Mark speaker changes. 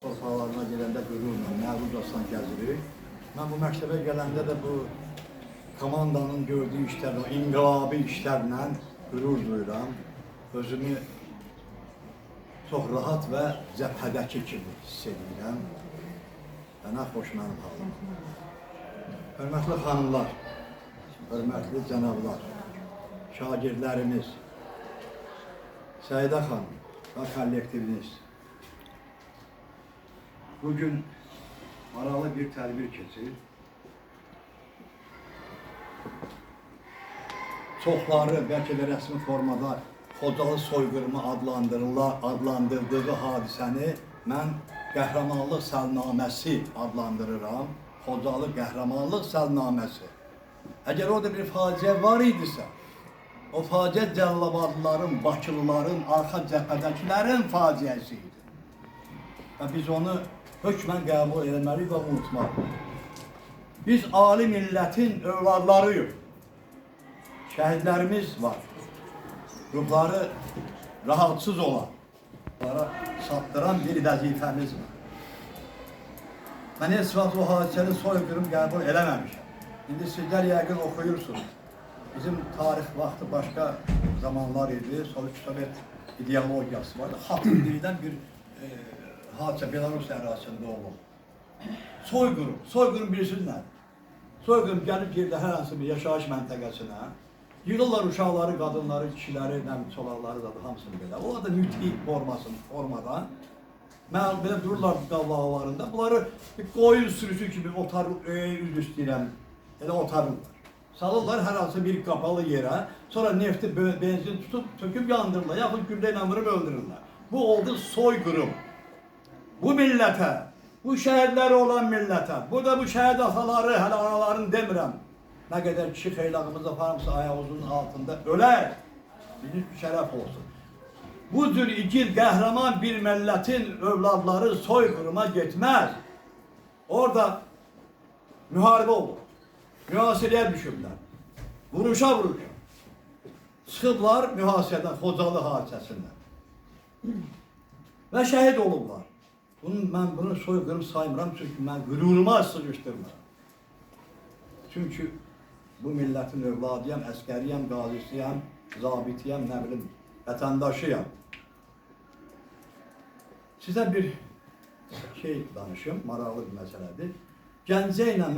Speaker 1: Torpaqlarına gələndə qürurla, məğlubcasına gəzirik. Mən bu məktəbə gələndə də bu komandanın gördüyü işlərlə, inqilabi işlərlə qürur duyuram. Özümü çox rahat və cəbhədəki kimi hiss edirəm. Nə xoş mənim halım. Hörmətli xanımlar, hörmətli cənablar, şagirdlərimiz, Səidə xanım və kollektiviniz. Bugün maraqlı bir tədbir keçir. Çoxları bəlkə də rəsmi formada Xocalı soyqırımı adlandırdığı hadisəni mən qəhrəmanlıq səlnaməsi adlandırıram. Xocalı qəhrəmanlıq səlnaməsi. Əgər orada bir faciə var idisə, o faciə Cəlilabadlıların, Bakılıların, arxa cəbhədəkilərin faciəsi idi. Və biz onu hökmən qəbul etməliyik və unutmalıyıq. Biz ali millətin övladlarıyıq. Şəhidlərimiz var. Ruhları rahatsız olan, onlara sattıran bir vəzifəmiz var. Mən heç vaxt o hadisəni soyqırım qəbul eləməmişəm. İndi sizlər yəqin oxuyursunuz. Bizim tarix vaxtı başqa zamanlar idi. Sovet ideologiyası vardı. Xatır deyilən bir hadisə Belarus ərazisində olub. Soyqırım bilirsiniz nə? Soyqırım gəlib yerdə hər hansı bir yaşayış məntəqəsinə, yığırlar uşaqları, qadınları, kişiləri, çolaqları da hamısını belə. Onlar da mütli formadan. Mən belə dururlar qavlaqlarında. Bunları bir qoyun sürüsü kimi üzr istəyirəm, elə otarırlar. Salırlar hər hansı bir qapalı yerə, sonra nefti, benzin tutup töküb yandırırlar, yaxud güllə ilə vurub öldürürlər. Bu oldu soyqırım. Bu millətə, bu şəhidləri olan millətə, burada bu şəhid ataları, hələ analarını demirəm. Nə qədər kişi xeylağımızda hamısı ayağımızın altında ölər, bizim şərəf olsun. Bu cür igid, qəhrəman bir millətin övladları soyqırıma getməz. Orada müharibə olur, mühasirəyə düşüblər, vuruşa. Çıxıblar mühasirədən, Xocalı hadisəsindən və şəhid olublar. Mən bunu soyqırım saymıram çünki mən qüruruma sığışdırmıram. Çünki bu millətin övladıyam, əskəriyəm, qazisiyəm, zabitiyəm, nə bilim, vətəndaşıyam. Sizə bir şey danışım, maraqlı bir məsələdir. Gəncə ilə